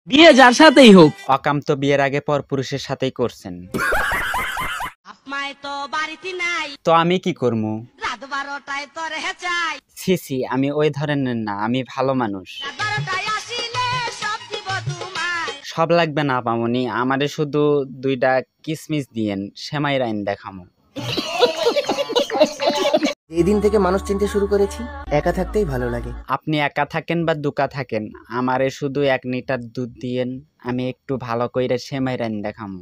বিয়ে যার সাথেই হোক। অকাম তো বিয়ের আগে পরপুরুষের সাথেই করছেন। তো আমি কি করবো? ছি ছি, আমি ওই ধরনের না, আমি ভালো মানুষ। সব লাগবে না পামনি, আমারে শুধু 2টা কিসমিস দিয়েন, সেমাই রাইন দেখামো। যেদিন থেকে মানুষ চিনতে শুরু করেছি, একা থাকতেই ভালো লাগে। আপনি একা থাকেন বা দুকা থাকেন, আমারে শুধু 1 লিটার দুধ দিয়েন, আমি একটু ভালো কইরা সেমাই রাইন দেখামো।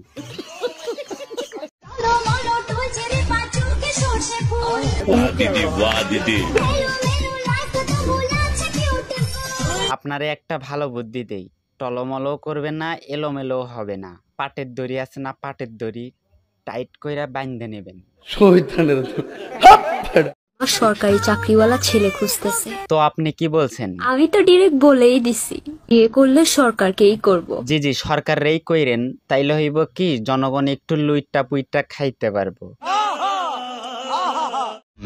আপনারে একটা ভালো বুদ্ধি দেই, টলমলও করবেন না, এলোমেলো হবে না। পাটের দড়ি আছে না, পাটের দড়ি টাইট কইরা বাইন্ধে নেবেন। সরকারি চাকরিওয়ালা ছেলে খুঁজতেছে। তো আপনি কি বলছেন? আমি তো ডিরেক্ট বলেই দিছি, বিয়ে করলে সরকারকেই করব। জি জি, সরকারেই কইরেন, তাইলে হইব কি জনগণ একটু লুইট্টা পুইট্টা খাইতে পারবো।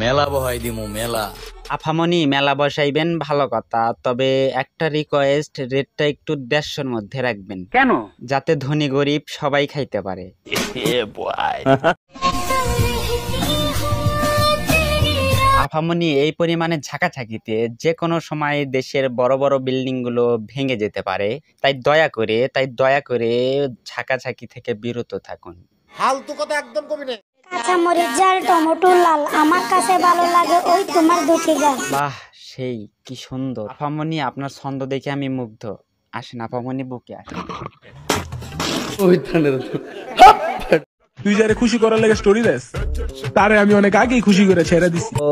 মেলা বহাই দিমু মেলা। আফামনি মেলা বসাইবেন ভালো কথা, তবে একটা রিকোয়েস্ট, রেটটা একটু 150-র মধ্যে রাখবেন। কেন? যাতে ধনী গরিব সবাই খাইতে পারে। আফামনি এই পরিমাণে ঝাঁকাঝাঁকিতে যে কোনো সময় দেশের বড় বড় বিল্ডিং গুলো ভেঙে যেতে পারে, তাই দয়া করে ঝাঁকাঝাঁকি থেকে বিরত থাকুন। ফালতু কথা একদম কবি না। কাঁচা মরিচ ঝাল টমেটো লাল, আমার কাছে ভালো লাগে ওই তোমার দুটি গাল। বাহ, সেই কি সুন্দর। আফামনি আপনার ছন্দ দেখে আমি মুগ্ধ। আসেন আফামনি, বুকে আসেন। তুই যারে খুশি করার লাগে স্টোরি দেস, তারে আমি অনেক আগেই খুশি করে ছেড়ে দিছি। ও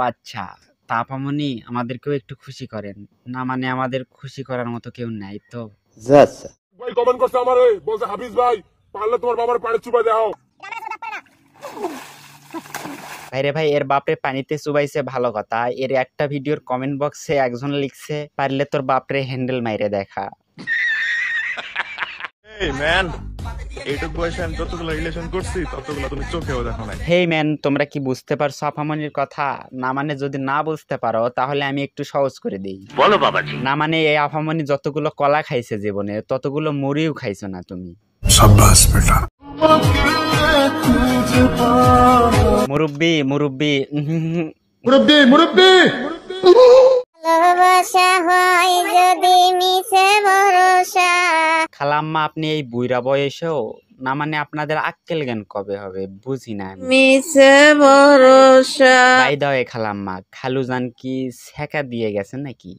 আচ্ছা, তা আপামনি আমাদেরকেও একটু খুশি করেন না, মানে আমাদের খুশি করার মতো কেউ নাই তো। ভাই কমেন্ট করছে আমারে, বলছে হাফিজ ভাই পারলে তোমার বাবার পাড়ে চুপা দাও। ভাইরে ভাই, এর বাপরে পানিতে চুবাইছে ভালো কথা, এর একটা ভিডিওর কমেন্ট বক্সে একজন লিখছে, পারলে তোর বাপরে হ্যান্ডেল মাইরে দেখা। এই ম্যান, এইটুকু বয়সে আমি যতগুলো রিলেশন করছি ততগুলো তুমি চোখেও দেখো নাই। হেই ম্যান, তোমরা কি বুঝতে পারছো আপামনির কথা? না মানে যদি না বুঝতে পারো তাহলে আমি একটু সহজ করে দিই। বলো বাবাজি। না মানে এই আপামনি যতগুলো কলা খাইছে জীবনে, ততগুলো মুড়িও খাইছো না তুমি। শাবাশ বেটা। মুরব্বি মুরব্বি মুরব্বি মুরব্বি। ভালোবাসা হয় যদি মিছে ভরসা। খালাম্মা, আপনি এই বুইরা বয়সেও, না মানে আপনাদের আক্কেল জ্ঞান কবে হবে বুঝি না আমি। মিছে ভরসা। বাই দাও এ খালাম্মা, খালু জান কি ছেকা দিয়ে গেছেন নাকি?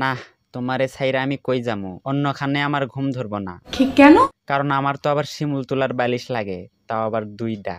না, তোমারে ছাইরা আমি কই যামু, অন্যখানে আমার ঘুম ধরবো না। কেন? কারণ আমার তো আবার শিমুল তোলার বালিশ লাগে, তাও আবার 2টা।